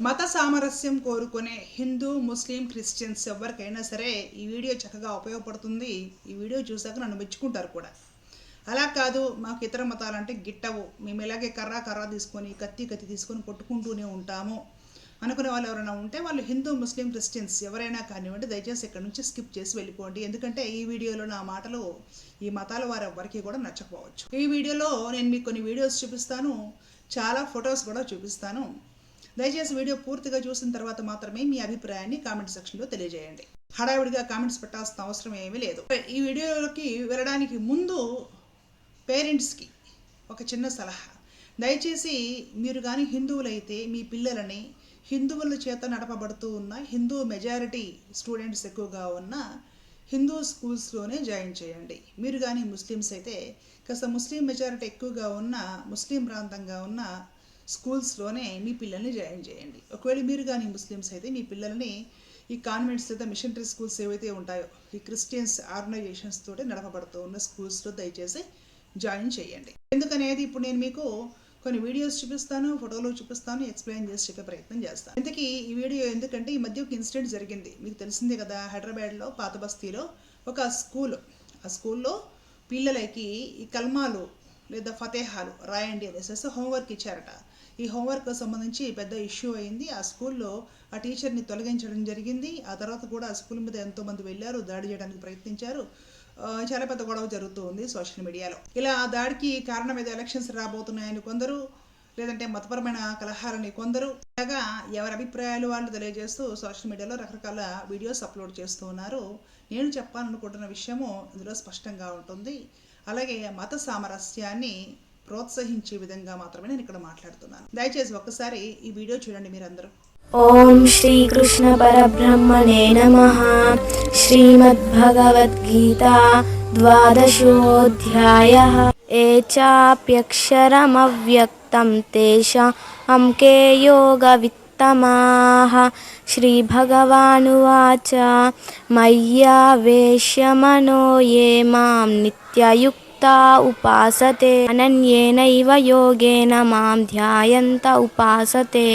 మత సామరస్యం కోరుకునే హిందూ ముస్లిం క్రిస్టియన్స్ ఎవరికైనా సరే ఈ వీడియో చక్కగా ఉపయోగపడుతుంది. ఈ వీడియో చూసాక నన్ను మెచ్చుకుంటారు కూడా. అలా కాదు, మాకు ఇతర మతాలంటే గిట్టవు, మేము ఇలాగే కర్ర తీసుకొని కత్తి తీసుకొని కొట్టుకుంటూనే ఉంటాము అనుకునే వాళ్ళు ఎవరైనా ఉంటే వాళ్ళు హిందూ ముస్లిం క్రిస్టియన్స్ ఎవరైనా కానివ్వండి, దయచేసి ఇక్కడ నుంచి స్కిప్ చేసి వెళ్ళిపోండి. ఎందుకంటే ఈ వీడియోలో నా మాటలు ఈ మతాల వారు ఎవరికి కూడా నచ్చకపోవచ్చు. ఈ వీడియోలో నేను మీకు కొన్ని వీడియోస్ చూపిస్తాను, చాలా ఫొటోస్ కూడా చూపిస్తాను. దయచేసి వీడియో పూర్తిగా చూసిన తర్వాత మాత్రమే మీ అభిప్రాయాన్ని కామెంట్ సెక్షన్లో తెలియజేయండి. హడావిడిగా కామెంట్స్ పెట్టాల్సిన అవసరం ఏమీ లేదు. ఈ వీడియోలోకి వెళ్ళడానికి ముందు పేరెంట్స్కి ఒక చిన్న సలహా. దయచేసి మీరు కానీ హిందువులైతే మీ పిల్లలని హిందువుల చేత నడపబడుతూ ఉన్న హిందూ మెజారిటీ స్టూడెంట్స్ ఎక్కువగా ఉన్న హిందూ స్కూల్స్లోనే జాయిన్ చేయండి. మీరు కానీ ముస్లిమ్స్ అయితే కాస్త ముస్లిం మెజారిటీ ఎక్కువగా ఉన్న ముస్లిం ప్రాంతంగా ఉన్న స్కూల్స్లోనే మీ పిల్లల్ని జాయిన్ చేయండి. ఒకవేళ మీరు కానీ ముస్లిమ్స్ అయితే మీ పిల్లల్ని ఈ కాన్వెంట్స్ లేదా మిషనరీ స్కూల్స్ ఏవైతే ఉంటాయో ఈ క్రిస్టియన్స్ ఆర్గనైజేషన్స్ తోటి నడపబడుతూ ఉన్న స్కూల్స్లో దయచేసి జాయిన్ చేయండి. ఎందుకనేది ఇప్పుడు నేను మీకు కొన్ని వీడియోస్ చూపిస్తాను, ఫోటోలు చూపిస్తాను, ఎక్స్ప్లెయిన్ చేసి చెప్పే ప్రయత్నం చేస్తాను. ఇంతకీ ఈ వీడియో ఎందుకంటే ఈ మధ్య ఒక ఇన్సిడెంట్ జరిగింది, మీకు తెలిసిందే కదా. హైదరాబాద్లో పాత బస్తీలో ఒక స్కూల్, ఆ స్కూల్లో పిల్లలకి ఈ కల్మాలు లేదా ఫతేహాలు రాయండి అనేసి హోంవర్క్ ఇచ్చారట. ఈ హోంవర్క్ సంబంధించి పెద్ద ఇష్యూ అయింది. ఆ స్కూల్లో ఆ టీచర్ని తొలగించడం జరిగింది. ఆ తర్వాత కూడా ఆ స్కూల్ మీద ఎంతోమంది వెళ్ళారు, దాడి చేయడానికి ప్రయత్నించారు. చాలా పెద్ద గొడవ జరుగుతూ ఉంది సోషల్ మీడియాలో. ఇలా ఆ దాడికి కారణం ఏదో ఎలక్షన్స్ రాబోతున్నాయని కొందరు, లేదంటే మతపరమైన కలహాలని కొందరు, ఇలాగా ఎవరి అభిప్రాయాలు వాళ్ళు తెలియజేస్తూ సోషల్ మీడియాలో రకరకాల వీడియోస్ అప్లోడ్ చేస్తూ ఉన్నారు. నేను చెప్పాలనుకుంటున్న విషయము ఇందులో స్పష్టంగా ఉంటుంది. అలాగే మత సామరస్యాన్ని ప్రోత్సహించే విధంగా మాత్రమే నేను ఇక్కడ మాట్లాడుతున్నాను. దయచేసి ఒక్కసారి ఈ వీడియో చూడండి మీరందరూ. ఓం శ్రీ కృష్ణ పరబ్రహ్మణే నమః. శ్రీమద్భగవద్గీత ద్వాదశోऽధ్యాయః. ఏ చాప్యక్షరమవ్యక్తం తేషాం కే యోగవిత్తమాః. శ్రీభగవానువాచ మయ్యావేశ్య మనో యే మాం నిత్యయుక్తా ఉపాసతే అనన్యేనైవ యోగేన మాం ధ్యాయంత ఉపాసతే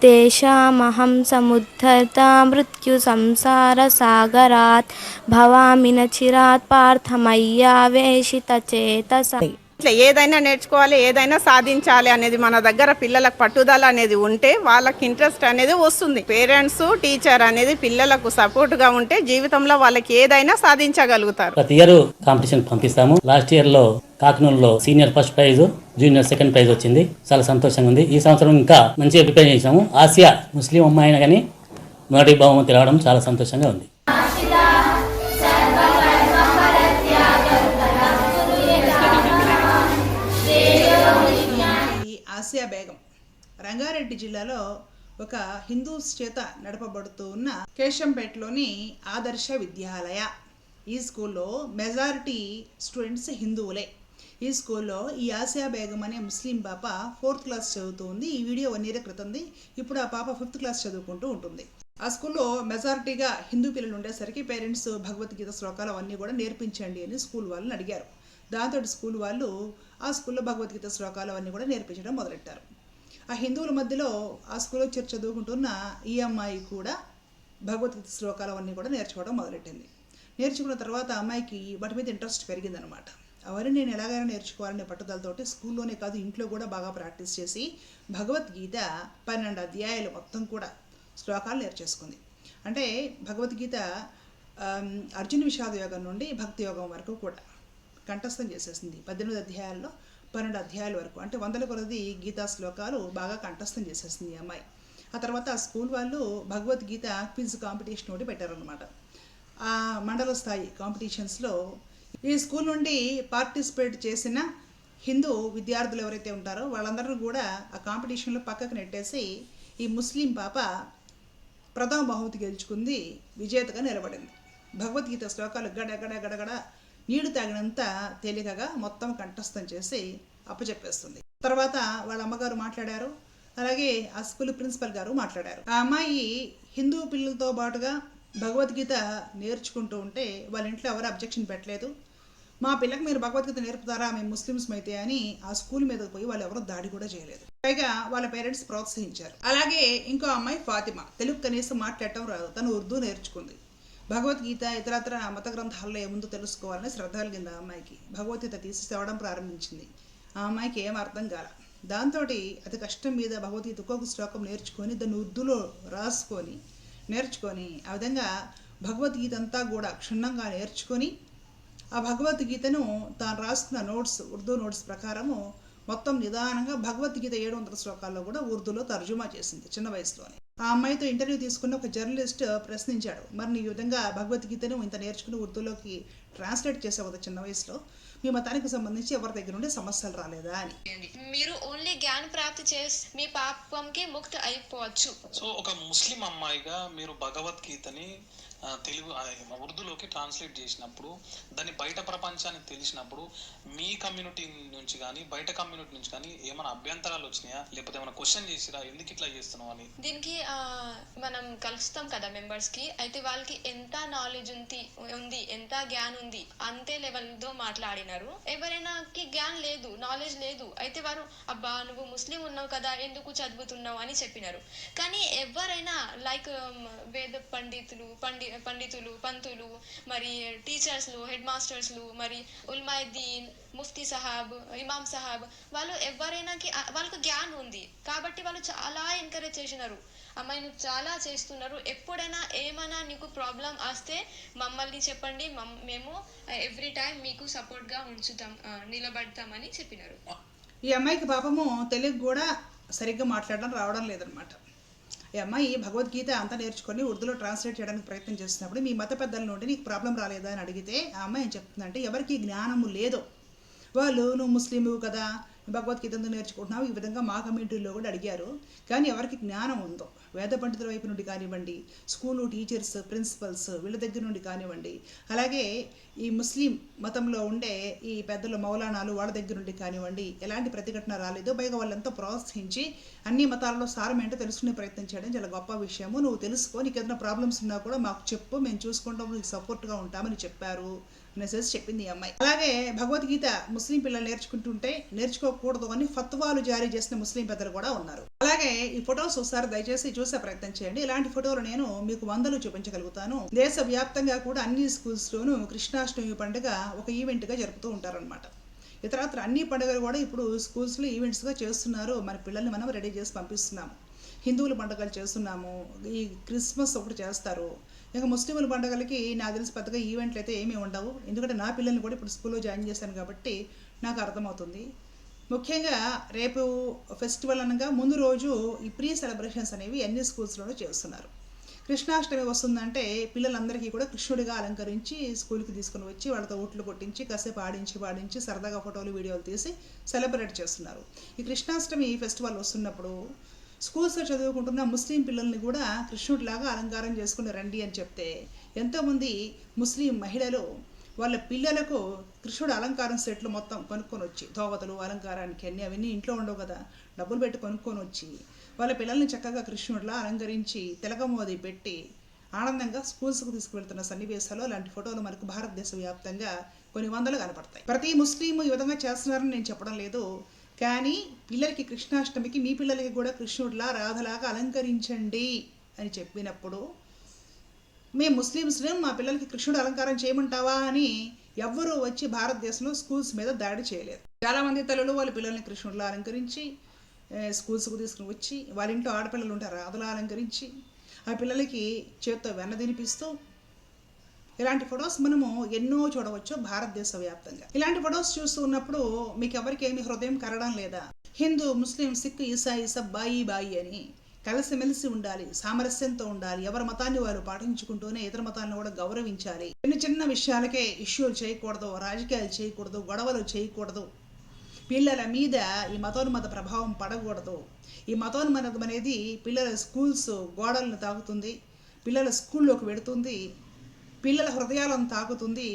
తేషామహం సముద్ధర్తా మృత్యు సంసార సాగరాత్ భవామి న చిరాత్ పార్థ మయ్యావేశిత చేతస. ఇట్లా ఏదైనా నేర్చుకోవాలి, ఏదైనా సాధించాలి అనేది మన దగ్గర పిల్లలకు పట్టుదల అనేది ఉంటే వాళ్ళకి ఇంట్రెస్ట్ అనేది వస్తుంది. పేరెంట్స్ టీచర్ అనేది పిల్లలకు సపోర్ట్ గా ఉంటే జీవితంలో వాళ్ళకి ఏదైనా సాధించగలుగుతారు. ప్రతి ఇయర్ కాంపిటీషన్ పంపిస్తాము. లాస్ట్ ఇయర్ లో కాకినాడలో senior first prize, junior second prize వచ్చింది. చాలా సంతోషంగా ఉంది. ఈ సంవత్సరం ఇంకా మంచిగా ప్రిపేర్ చేసాము. ఆసియా ముస్లిం అమ్మాయి అయినా కానీ మొదటి బహుమతి రావడం చాలా సంతోషంగా ఉంది. ఆసియా బేగం రంగారెడ్డి జిల్లాలో ఒక హిందూస్ చేత నడపబడుతూ ఉన్న కేశంపేటలోని ఆదర్శ విద్యాలయ. ఈ స్కూల్లో మెజారిటీ స్టూడెంట్స్ హిందువులే. ఈ స్కూల్లో ఈ ఆసియా బేగం అనే ముస్లిం పాప 4th క్లాస్ చదువుతూ ఉంది. ఈ వీడియో 1 year క్రితంది. ఇప్పుడు ఆ పాప 5th క్లాస్ చదువుకుంటూ ఉంటుంది. ఆ స్కూల్లో మెజారిటీగా హిందూ పిల్లలు ఉండేసరికి పేరెంట్స్ భగవద్గీత శ్లోకాలు అవన్నీ కూడా నేర్పించండి అని స్కూల్ వాళ్ళని అడిగారు. దాంతో స్కూల్ వాళ్ళు ఆ స్కూల్లో భగవద్గీత శ్లోకాలు అవన్నీ కూడా నేర్పించడం మొదలెట్టారు. ఆ హిందువుల మధ్యలో ఆ స్కూల్లో చదువుకుంటున్న ఈ అమ్మాయి కూడా భగవద్గీత శ్లోకాలు అవన్నీ కూడా నేర్చుకోవడం మొదలెట్టింది. నేర్చుకున్న తర్వాత అమ్మాయికి వాటి మీద ఇంట్రెస్ట్ పెరిగిందనమాట. అవన్నీ నేను ఎలాగైనా నేర్చుకోవాలనే పట్టుదలతోటి స్కూల్లోనే కాదు ఇంట్లో కూడా బాగా ప్రాక్టీస్ చేసి భగవద్గీత 12 అధ్యాయాలు మొత్తం కూడా శ్లోకాలు నేర్చేసుకుంది. అంటే భగవద్గీత అర్జున విషాద యోగం నుండి భక్తి యోగం వరకు కూడా కంఠస్థం చేసేసింది. 18 అధ్యాయాల్లో 12 అధ్యాయాల వరకు, అంటే 100 కొలది గీతా శ్లోకాలు బాగా కంఠస్థం చేసేసింది ఈ అమ్మాయి. ఆ తర్వాత ఆ స్కూల్ వాళ్ళు భగవద్గీత క్విజ్ కాంపిటీషన్ ఒకటి పెట్టారనమాట. ఆ మండల స్థాయి కాంపిటీషన్స్లో ఈ స్కూల్ నుండి పార్టిసిపేట్ చేసిన హిందూ విద్యార్థులు ఎవరైతే ఉంటారో వాళ్ళందరూ కూడా ఆ కాంపిటీషన్లో పక్కకు నెట్టేసి ఈ ముస్లిం పాప ప్రథమ బహుమతి గెలుచుకుంది, విజేతగా నిలబడింది. భగవద్గీత శ్లోకాలు గడగడ నీళ్లు తాగినంత తేలికగా మొత్తం కంఠస్థం చేసి అప్పచెప్పేస్తుంది. తర్వాత వాళ్ళ అమ్మగారు మాట్లాడారు, అలాగే ఆ స్కూల్ ప్రిన్సిపల్ గారు మాట్లాడారు. ఆ అమ్మాయి హిందూ పిల్లలతో పాటుగా భగవద్గీత నేర్చుకుంటూ ఉంటే వాళ్ళ ఇంట్లో ఎవరు అబ్జెక్షన్ పెట్టలేదు. మా పిల్లకి మీరు భగవద్గీత నేర్పుతారా, మేము ముస్లిమ్స్ అయితే అని ఆ స్కూల్ మీద పోయి వాళ్ళు ఎవరో దాడి కూడా చేయలేదు. పైగా వాళ్ళ పేరెంట్స్ ప్రోత్సహించారు. అలాగే ఇంకో అమ్మాయి ఫాతిమా, తెలుగు కనీసం మాట్లాడటం రాదు, తను ఉర్దూ నేర్చుకుంది. భగవద్గీత ఇతరత్ర మత గ్రంథాల్లో ఏముందో తెలుసుకోవాలని శ్రద్ధ కలిగింది ఆ అమ్మాయికి. భగవద్గీత తీసి చదవడం ప్రారంభించింది. ఆ అమ్మాయికి ఏం అర్థం కాల. దాంతో అతి కష్టం మీద భగవద్గీత ఒక్కొక్క శ్లోకం నేర్చుకొని దాన్ని ఉర్దూలో రాసుకొని నేర్చుకొని ఆ విధంగా భగవద్గీత అంతా కూడా క్షుణ్ణంగా నేర్చుకొని ఆ భగవద్గీతను తాను రాసుకున్న నోట్స్, ఉర్దూ నోట్స్ ప్రకారము మొత్తం నిదానంగా భగవద్గీత 700 శ్లోకాల్లో కూడా ఉర్దూలో తర్జుమా చేసింది చిన్న వయసులోనే. ఆ అమ్మాయితో ఇంటర్వ్యూ తీసుకున్న ఒక జర్నలిస్ట్ ప్రశ్నించాడు, మరి నీ విధంగా భగవద్గీతను ఇంత నేర్చుకుని ఉర్దూలోకి ట్రాన్స్లేట్ చేసావు కదా చిన్న వయసులో, మీ మతానికి సంబంధించి ఎవరి దగ్గర నుండి సమస్యలు రాలేదా అని. మీరు ఓన్లీ జ్ఞాన ప్రాప్తి చేసి మీ పాపంకి ముక్తి అయిపోవచ్చు. సో ఒక ముస్లిం అమ్మాయిగా మీరు భగవద్గీతని తెలుగు ఉర్దూలోకి ట్రాన్స్లేట్ చేసినప్పుడు దాన్ని బయట ప్రపంచానికి తెలిసినప్పుడు మీ కమ్యూనిటీ నుంచి కానీ బయట కమ్యూనిటీ నుంచి కానీ ఏమైనా అభ్యంతరాలు వచ్చినాయా, లేకపోతే ఏమైనా క్వశ్చన్ చేసిరా ఎందుకు ఇట్లా చేస్తున్నావు అని? దీనికి మనం కలుస్తాం కదా మెంబర్స్ కి, అయితే వాళ్ళకి ఎంత నాలెడ్జ్ ఉంది ఎంత జ్ఞానం ఉంది అంతే లెవెల్తో మాట్లాడినారు. ఎవరైనాకి జ్ఞానం లేదు, నాలెడ్జ్ లేదు, అయితే వారు అబ్బా నువ్వు ముస్లిం ఉన్నావు కదా ఎందుకు చదువుతున్నావు అని చెప్పినారు. కానీ ఎవరైనా లైక్ వేద పండితులు పంతులు, మరి టీచర్స్లు, హెడ్ మాస్టర్స్లు, మరి ఉల్మాద్దీన్, ముఫ్తీ సాహబ్, ఇమాం సాహబ్, వాళ్ళు ఎవరైనాకి వాళ్ళకు జ్ఞానం ఉంది కాబట్టి వాళ్ళు చాలా ఎంకరేజ్ చేసినారు. అమ్మాయి నువ్వు చాలా చేస్తున్నారు, ఎప్పుడైనా ఏమైనా నీకు ప్రాబ్లం వస్తే మమ్మల్ని చెప్పండి, మేము ఎవ్రీ టైం మీకు సపోర్ట్గా నిలబడతామని చెప్పినారు. ఈ అమ్మాయికి పాపము తెలుగు కూడా సరిగ్గా మాట్లాడడం రావడం లేదనమాట. ఈ అమ్మాయి భగవద్గీత అంతా నేర్చుకొని ఉర్దూలో ట్రాన్స్లేట్ చేయడానికి ప్రయత్నం చేస్తున్నప్పుడు మీ మత పెద్దల నుండి నీకు ప్రాబ్లం రాలేదా అని అడిగితే ఆ అమ్మాయి ఏం చెప్తుందంటే, ఎవరికి జ్ఞానము లేదో వాళ్ళు నువ్వు ముస్లింలు కదా భగవద్గీత నేర్చుకుంటున్నావు ఈ విధంగా మా కమ్యూనిటీలో కూడా అడిగారు. కానీ ఎవరికి జ్ఞానం ఉందో వేద పండితుల వైపు నుండి కానివ్వండి, స్కూలు టీచర్స్, ప్రిన్సిపల్స్ వీళ్ళ దగ్గర నుండి కానివ్వండి, అలాగే ఈ ముస్లిం మతంలో ఉండే ఈ పెద్దలు మౌలానాలు వాళ్ళ దగ్గర నుండి కానివ్వండి, ఎలాంటి ప్రతిఘటన రాలేదు. పైగా వాళ్ళంతా ప్రోత్సహించి అన్ని మతాలలో సారం ఏంటో తెలుసుకునే ప్రయత్నం చేయడం చాలా గొప్ప విషయము. నువ్వు తెలుసుకో, నీకు ఏదైనా ప్రాబ్లమ్స్ ఉన్నా కూడా మాకు చెప్పు, మేము చూసుకుంటాము, నీకు సపోర్ట్గా ఉంటామని చెప్పారు మెసేజ్ చెప్పింది ఈ అమ్మాయి. అలాగే భగవద్గీత ముస్లిం పిల్లలు నేర్చుకుంటుంటే నేర్చుకోకూడదు అని ఫత్వాలు జారీ చేసిన ముస్లిం పెద్దలు కూడా ఉన్నారు. అలాగే ఈ ఫొటోస్ ఒకసారి దయచేసి చూసే ప్రయత్నం చేయండి. ఇలాంటి ఫోటోలు నేను మీకు 100 చూపించగలుగుతాను. దేశవ్యాప్తంగా కూడా అన్ని స్కూల్స్లోనూ కృష్ణాష్టమి పండుగ ఒక ఈవెంట్గా జరుపుతూ ఉంటారనమాట. ఇతరత్ర అన్ని పండుగలు కూడా ఇప్పుడు స్కూల్స్లో ఈవెంట్స్గా చేస్తున్నారు. మన పిల్లల్ని మనం రెడీ చేసి పంపిస్తున్నాము. హిందువుల పండుగలు చేస్తున్నాము, ఈ క్రిస్మస్ ఒకటి చేస్తారు. ఇంకా ముస్లింల పండుగలకి నాకు తెలిసి పెద్దగా ఈవెంట్లు అయితే ఏమీ ఉండవు. ఎందుకంటే నా పిల్లల్ని కూడా ఇప్పుడు స్కూల్లో జాయిన్ చేశాను కాబట్టి నాకు అర్థమవుతుంది. ముఖ్యంగా రేపు ఫెస్టివల్ అనగా ముందు రోజు ఈ ప్రీ సెలబ్రేషన్స్ అనేవి అన్ని స్కూల్స్లోనూ చేస్తున్నారు. కృష్ణాష్టమి వస్తుందంటే పిల్లలందరికీ కూడా కృష్ణుడిగా అలంకరించి స్కూల్కి తీసుకుని వచ్చి వాళ్ళతో ఓట్లు కొట్టించి కాసేపు పాడించి సరదాగా ఫోటోలు వీడియోలు తీసి సెలబ్రేట్ చేస్తున్నారు. ఈ కృష్ణాష్టమి ఫెస్టివల్ వస్తున్నప్పుడు స్కూల్స్లో చదువుకుంటున్న ముస్లిం పిల్లల్ని కూడా కృష్ణుడిలాగా అలంకారం చేసుకుని రండి అని చెప్తే ఎంతోమంది ముస్లిం మహిళలు వాళ్ళ పిల్లలకు కృష్ణుడు అలంకారం సెట్లు మొత్తం కొనుక్కొని వచ్చి, ధోవతలు అలంకారానికి అవన్నీ ఇంట్లో ఉండవు కదా, డబ్బులు పెట్టి కొనుక్కొని వచ్చి వాళ్ళ పిల్లల్ని చక్కగా కృష్ణుడిలా అలంకరించి తిలకమోది పెట్టి ఆనందంగా స్కూల్స్కు తీసుకువెళ్తున్న సన్నివేశాలు అలాంటి ఫోటోలు మనకు భారతదేశ వ్యాప్తంగా కొన్ని వందలు కనపడతాయి. ప్రతి ముస్లిం ఈ విధంగా చేస్తున్నారని నేను చెప్పడం లేదు. కానీ పిల్లలకి కృష్ణాష్టమికి మీ పిల్లలకి కూడా కృష్ణుడిలా రాధలాగా అలంకరించండి అని చెప్పినప్పుడు మేము ముస్లిమ్స్ని మా పిల్లలకి కృష్ణుడు అలంకారం చేయమంటావా అని ఎవ్వరూ వచ్చి భారతదేశంలో స్కూల్స్ మీద దాడి చేయలేరు. చాలామంది తల్లులు వాళ్ళ పిల్లల్ని కృష్ణుడిలా అలంకరించి స్కూల్స్కు తీసుకుని వచ్చి వాళ్ళ ఇంట్లో ఆడపిల్లలు ఉంటారు రాధలా అలంకరించి ఆ పిల్లలకి చేత్తో వెన్న తినిపిస్తూ ఇలాంటి ఫొటోస్ మనము ఎన్నో చూడవచ్చు భారతదేశ వ్యాప్తంగా. ఇలాంటి ఫొటోస్ చూస్తూ ఉన్నప్పుడు మీకు ఎవరికి ఏమి హృదయం కరగడం లేదా? హిందూ, ముస్లిం, సిక్, ఈసాయి సబ్ బాయి అని కలిసిమెలిసి ఉండాలి, సామరస్యంతో ఉండాలి. ఎవరి మతాన్ని వారు పాటించుకుంటూనే ఇతర మతాలను కూడా గౌరవించాలి. చిన్న విషయాలకే ఇష్యూలు చేయకూడదు, రాజకీయాలు చేయకూడదు, గొడవలు చేయకూడదు. పిల్లల మీద ఈ మతోన్మత ప్రభావం పడకూడదు. ఈ మతోన్మతం అనేది పిల్లల స్కూల్స్ గోడలను తాకుతుంది, పిల్లల స్కూల్లోకి వెడుతుంది, పిల్లల హృదయాలను తాకుతుంది.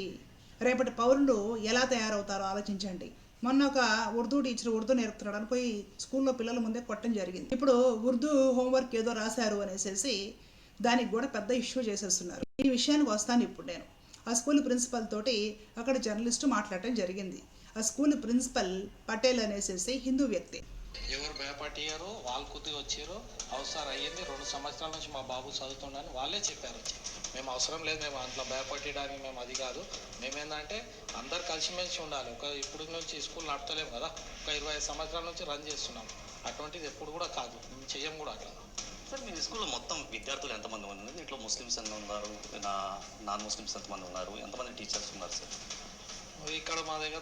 రేపటి పౌరులు ఎలా తయారవుతారో ఆలోచించండి. మొన్న ఒక ఉర్దూ టీచర్ ఉర్దూ నేర్పుతున్నాడని పోయి స్కూల్లో పిల్లల ముందే కొట్టడం జరిగింది. ఇప్పుడు ఉర్దూ హోంవర్క్ ఏదో రాశారు అనేసి దానికి కూడా పెద్ద ఇష్యూ చేసేస్తున్నారు. ఈ విషయానికి వస్తాను ఇప్పుడు నేను. ఆ స్కూల్ ప్రిన్సిపల్ తోటి అక్కడ జర్నలిస్టు మాట్లాడటం జరిగింది. ఆ స్కూల్ ప్రిన్సిపల్ పటేల్ అనేసి హిందూ వ్యక్తి. ఎవరు భయపట్టారో వాళ్ళు కొద్దిగా వచ్చారో అవసరం అయ్యింది. 2 సంవత్సరాల నుంచి మా బాబు చదువుతుండని వాళ్ళే చెప్పారు. మేము అవసరం లేదు, మేము అంట్లో భయపట్టడానికి మేము అది కాదు, మేమేందంటే అందరు కలిసిమెలిసి ఉండాలి. ఇప్పుడు నుంచి స్కూల్ నడతలేము కదా, ఒక 25 సంవత్సరాల నుంచి రన్ చేస్తున్నాం. అటువంటిది ఎప్పుడు కూడా కాదు, మేము చెయ్యం కూడా అట్లా. సార్ మీ స్కూల్లో మొత్తం విద్యార్థులు ఎంతమంది ఉన్నారు? దీంట్లో ముస్లిమ్స్ ఎంత ఉన్నారు, నాన్ ముస్లిమ్స్ ఎంతమంది ఉన్నారు, ఎంతమంది టీచర్స్ ఉన్నారు సార్? ఇక్కడ మా దగ్గర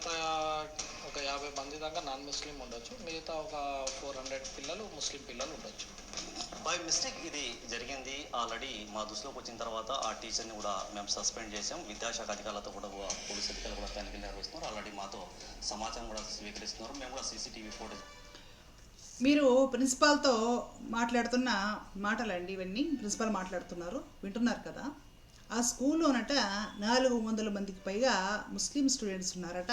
ఒక 50 మంది దాకా నాన్ ముస్లిం ఉండొచ్చు, మిగతా ఒక 400 పిల్లలు ముస్లిం పిల్లలు ఉండొచ్చు. బై మిస్టేక్ ఇది జరిగింది. ఆల్రెడీ మా దృష్టిలోకి వచ్చిన తర్వాత ఆ టీచర్ని కూడా మేము సస్పెండ్ చేసాం. విద్యాశాఖ అధికారులతో కూడా పోలీసు అధికారులు కూడా తనిఖీలు నిర్వహిస్తున్నారు. ఆల్రెడీ మాతో సమాచారం కూడా స్వీకరిస్తున్నారు. మేము కూడా CCTV ఫోటేజ్. మీరు ప్రిన్సిపాల్తో మాట్లాడుతున్న మాటలండి ఇవన్నీ. ప్రిన్సిపాల్ మాట్లాడుతున్నారు, వింటున్నారు కదా. ఆ స్కూల్లోనట 400 మందికి పైగా ముస్లిం స్టూడెంట్స్ ఉన్నారట,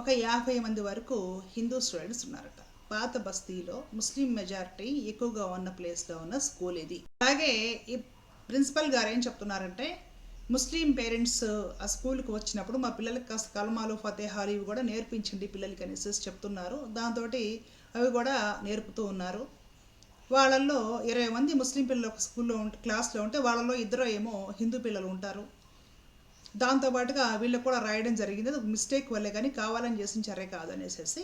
ఒక 50 మంది వరకు హిందూ స్టూడెంట్స్ ఉన్నారట. పాత బస్తీలో ముస్లిం మెజారిటీ ఎక్కువగా ఉన్న ప్లేస్లో ఉన్న స్కూల్ ఇది. అలాగే ఈ ప్రిన్సిపల్ గారు ఏం చెప్తున్నారంటే, ముస్లిం పేరెంట్స్ ఆ స్కూల్కి వచ్చినప్పుడు మా పిల్లలకి కాస్త కల్మాలు ఫతేహాలు ఇవి కూడా నేర్పించండి పిల్లలకి అనేసి చెప్తున్నారు. దాంతో అవి కూడా నేర్పుతూ ఉన్నారు. వాళ్ళల్లో 20 మంది ముస్లిం పిల్లలు ఒక స్కూల్లో క్లాస్లో ఉంటే వాళ్ళలో 2 ఏమో హిందూ పిల్లలు ఉంటారు. దాంతోపాటుగా వీళ్ళకి కూడా రాయడం జరిగింది, అది మిస్టేక్ వల్లే కానీ కావాలని చేసిన చర్య కాదు అనేసి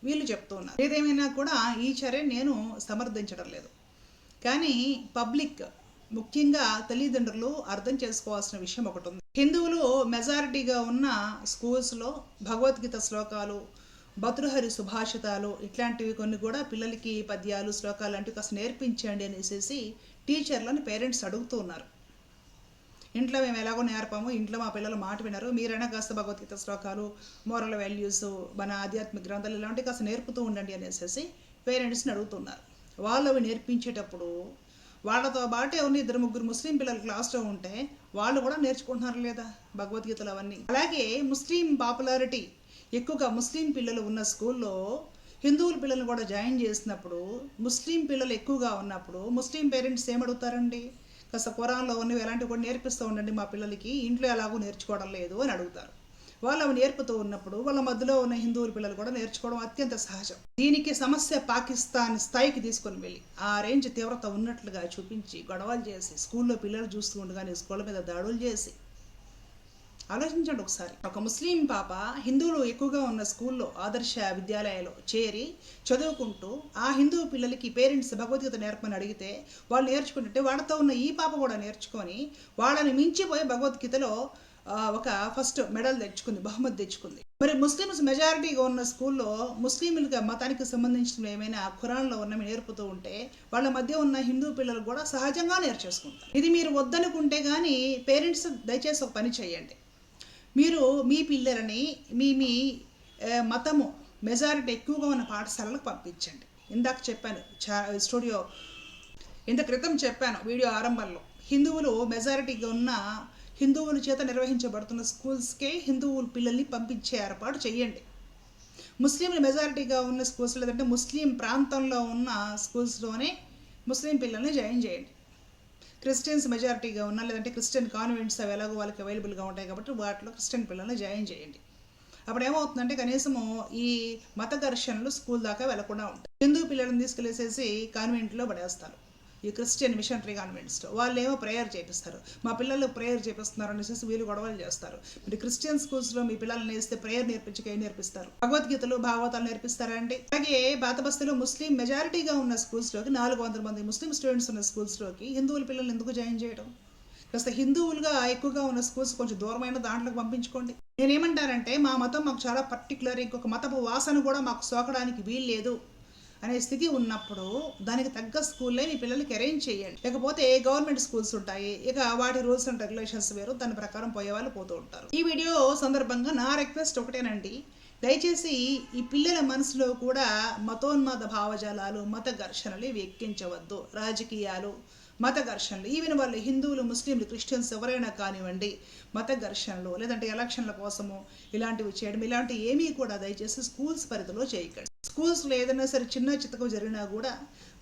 వీళ్ళు చెప్తూ ఉన్నారు. ఏదేమైనా కూడా ఈ చర్య నేను సమర్థించడం లేదు, కానీ పబ్లిక్ ముఖ్యంగా తల్లిదండ్రులు అర్థం చేసుకోవాల్సిన విషయం ఒకటి ఉంది. హిందువులు మెజారిటీగా ఉన్న స్కూల్స్లో భగవద్గీత శ్లోకాలు, భతృహరి సుభాషితాలు ఇట్లాంటివి కొన్ని కూడా పిల్లలకి పద్యాలు శ్లోకాలు లాంటివి కాస్త నేర్పించండి అనేసి టీచర్లని పేరెంట్స్ అడుగుతూ ఉన్నారు. ఇంట్లో మేము ఎలాగో నేర్పాము, ఇంట్లో మా పిల్లలు మాట వినరు, మీరైనా కాస్త భగవద్గీత శ్లోకాలు, మోరల్ వాల్యూస్, మన ఆధ్యాత్మిక గ్రంథాలు ఇలాంటివి కాస్త నేర్పుతూ ఉండండి అనేసి పేరెంట్స్ని అడుగుతున్నారు. వాళ్ళు అవి నేర్పించేటప్పుడు వాళ్ళతో పాటే ఉన్న 2-3 ముస్లిం పిల్లలు క్లాస్లో ఉంటే వాళ్ళు కూడా నేర్చుకుంటున్నారు లేదా భగవద్గీతలు అవన్నీ. అలాగే ముస్లిం పాపులారిటీ ఎక్కువగా ముస్లిం పిల్లలు ఉన్న స్కూల్లో హిందువుల పిల్లలు కూడా జాయిన్ చేసినప్పుడు, ముస్లిం పిల్లలు ఎక్కువగా ఉన్నప్పుడు ముస్లిం పేరెంట్స్ ఏమడుగుతారండి, కాస్త ఖురాన్లో ఉన్నవి ఎలాంటివి కూడా నేర్పిస్తూ ఉండండి మా పిల్లలకి, ఇంట్లో ఎలాగో నేర్చుకోవడం లేదు అని అడుగుతారు. వాళ్ళు అవి నేర్పుతూ ఉన్నప్పుడు వాళ్ళ మధ్యలో ఉన్న హిందువుల పిల్లలు కూడా నేర్చుకోవడం అత్యంత సహజం. దీనికి సమస్య పాకిస్తాన్ స్థాయికి తీసుకొని వెళ్ళి ఆ రేంజ్ తీవ్రత ఉన్నట్లుగా చూపించి గొడవలు చేసి స్కూల్లో పిల్లలు చూస్తూ ఉండగానే స్కూళ్ళ మీద దాడులు చేసి, ఆలోచించండి ఒకసారి. ఒక ముస్లిం పాప హిందువులు ఎక్కువగా ఉన్న స్కూల్లో ఆదర్శ విద్యాలయాల్లో చేరి చదువుకుంటూ ఆ హిందూ పిల్లలకి పేరెంట్స్ భగవద్గీత నేర్పమని అడిగితే వాళ్ళు నేర్చుకుంటుంటే వాళ్ళతో ఉన్న ఈ పాప కూడా నేర్చుకొని వాళ్ళని మించిపోయి భగవద్గీతలో ఒక ఫస్ట్ మెడల్ తెచ్చుకుంది, బహుమతి తెచ్చుకుంది. మరి ముస్లిమ్స్ మెజారిటీగా ఉన్న స్కూల్లో ముస్లింలుగా మతానికి సంబంధించిన ఏమైనా ఖురాన్లో ఉన్నవి నేర్పుతూ ఉంటే వాళ్ళ మధ్య ఉన్న హిందూ పిల్లలు కూడా సహజంగా నేర్చేసుకుంటారు. ఇది మీరు వద్దనుకుంటే కానీ పేరెంట్స్ దయచేసి ఒక పని చేయండి. మీరు మీ పిల్లలని మీ మతము మెజారిటీ ఎక్కువగా ఉన్న పాఠశాలలకు పంపించండి. ఇందాక చెప్పాను, స్టూడియో ఇంత క్రితం చెప్పాను వీడియో ఆరంభంలో, హిందువులు మెజారిటీగా ఉన్న హిందువుల చేత నిర్వహించబడుతున్న స్కూల్స్కే హిందువుల పిల్లల్ని పంపించే ఏర్పాటు చేయండి. ముస్లింలు మెజారిటీగా ఉన్న స్కూల్స్ లేదంటే ముస్లిం ప్రాంతంలో ఉన్న స్కూల్స్లోనే ముస్లిం పిల్లల్ని జాయిన్ చేయండి. క్రిస్టియన్స్ మెజారిటీగా ఉన్న లేదంటే క్రిస్టియన్ కాన్వెంట్స్ అవి ఎలాగో వాళ్ళకి అవైలబుల్గా ఉంటాయి కాబట్టి వాటిలో క్రిస్టియన్ పిల్లల్ని జాయిన్ చేయండి. అప్పుడు ఏమవుతుందంటే కనీసము ఈ మత ఘర్షణలు స్కూల్ దాకా వెళ్లకుండా ఉంటాయి. హిందూ పిల్లలను తీసుకెళ్ళేసేసి కాన్వెంట్లో పడేస్తారు, ఈ క్రిస్టియన్ మిషనరీ కాన్వెంట్స్లో. వాళ్ళు ఏమో ప్రేయర్ చేపిస్తారు, మా పిల్లలు ప్రేయర్ చేపిస్తున్నారు అనేసి వీళ్ళు గొడవలు చేస్తారు. మీరు క్రిస్టియన్ స్కూల్స్లో మీ పిల్లల్ని వేస్తే ప్రేయర్ నేర్పించక ఏం నేర్పిస్తారు? భగవద్గీతలు భాగవతాలు నేర్పిస్తారా అండి? అలాగే పాతబస్తీలో ముస్లిం మెజారిటీగా ఉన్న స్కూల్స్లోకి 400 మంది ముస్లిం స్టూడెంట్స్ ఉన్న స్కూల్స్లోకి హిందువుల పిల్లల్ని ఎందుకు జాయిన్ చేయడం? కాస్త హిందువులుగా ఎక్కువగా ఉన్న స్కూల్స్ కొంచెం దూరమైన దాంట్లోకి పంపించుకోండి. నేనేమంటానంటే మా మతం మాకు చాలా పర్టికులర్, ఇంకొక మతపు వాసన కూడా మాకు సోకడానికి వీల్లేదు అనే స్థితి ఉన్నప్పుడు దానికి తగ్గ స్కూల్లే మీ పిల్లలకి అరేంజ్ చేయండి. లేకపోతే గవర్నమెంట్ స్కూల్స్ ఉంటాయి, ఇక వాటి రూల్స్ అండ్ రెగ్యులేషన్స్ వేరు, దాని ప్రకారం పోయే వాళ్ళు పోతూ ఉంటారు. ఈ వీడియో సందర్భంగా నా రిక్వెస్ట్ ఒకటేనండి, దయచేసి ఈ పిల్లల మనసులో కూడా మతోన్మాద భావజాలాలు, మత ఘర్షణలు ఇవి ఎక్కించవద్దు. రాజకీయాలు, మత ఘర్షణలు, ఈవెన్ వాళ్ళు హిందువులు, ముస్లింలు, క్రిస్టియన్స్ ఎవరైనా కానివ్వండి, మత ఘర్షణలు లేదంటే ఎలక్షన్ల కోసము ఇలాంటివి చేయడం, ఇలాంటివి ఏమీ కూడా దయచేసి స్కూల్స్ పరిధిలో చేయకండి. స్కూల్స్లో ఏదైనా సరే చిన్న చితక జరిగినా కూడా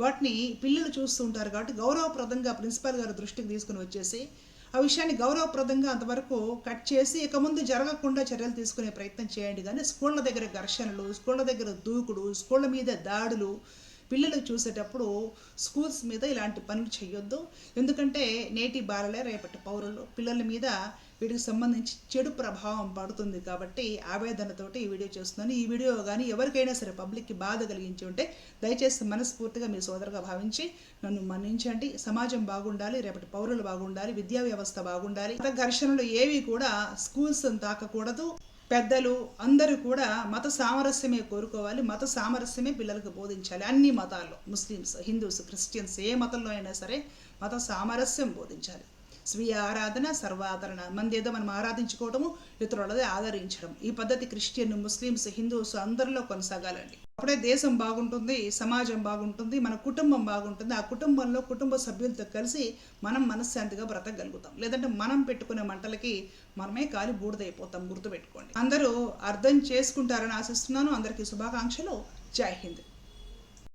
వాటిని పిల్లలు చూస్తూ ఉంటారు కాబట్టి గౌరవప్రదంగా ప్రిన్సిపాల్ గారి దృష్టికి తీసుకుని వచ్చేసి ఆ విషయాన్ని గౌరవప్రదంగా అంతవరకు కట్ చేసి ఇక ముందు జరగకుండా చర్యలు తీసుకునే ప్రయత్నం చేయండి. కానీ స్కూళ్ళ దగ్గర ఘర్షణలు, స్కూళ్ళ దగ్గర దూకుడు, స్కూళ్ళ మీద దాడులు పిల్లలు చూసేటప్పుడు స్కూల్స్ మీద ఇలాంటి పనులు చేయొద్దు. ఎందుకంటే నేటి బాలలే రేపటి పౌరులు. పిల్లల మీద వీటికి సంబంధించి చెడు ప్రభావం పడుతుంది. కాబట్టి ఆవేదనతోటి ఈ వీడియో చేస్తున్నాను. ఈ వీడియో కానీ ఎవరికైనా సరే పబ్లిక్కి బాధ కలిగించి ఉంటే దయచేసి మనస్ఫూర్తిగా మీ సోదరుగా భావించి నన్ను మన్నించండి. సమాజం బాగుండాలి, రేపటి పౌరులు బాగుండాలి, విద్యా వ్యవస్థ బాగుండాలి. మత ఘర్షణలు ఏవి కూడా స్కూల్స్ తాకకూడదు. పెద్దలు అందరూ కూడా మత సామరస్యమే కోరుకోవాలి. మత సామరస్యమే పిల్లలకు బోధించాలి. అన్ని మతాల్లో, ముస్లిమ్స్, హిందూస్, క్రిస్టియన్స్, ఏ మతంలో అయినా సరే మత సామరస్యం బోధించాలి. స్వీయ ఆరాధన, సర్వాదరణ. మందేదో మనం ఆరాధించుకోవటము, ఇతరులదే ఆదరించడం. ఈ పద్ధతి క్రిస్టియన్, ముస్లిమ్స్, హిందూస్ అందరిలో కొనసాగాలండి. అప్పుడే దేశం బాగుంటుంది, సమాజం బాగుంటుంది, మన కుటుంబం బాగుంటుంది. ఆ కుటుంబంలో కుటుంబ సభ్యులతో కలిసి మనం మనశ్శాంతిగా బ్రతకగలుగుతాం. లేదంటే మనం పెట్టుకునే మంటలకి మనమే కాలి బూడిదైపోతాం. గుర్తుపెట్టుకోండి. అందరూ అర్థం చేసుకుంటారని ఆశిస్తున్నాను. అందరికీ శుభాకాంక్షలు. జై హింద్.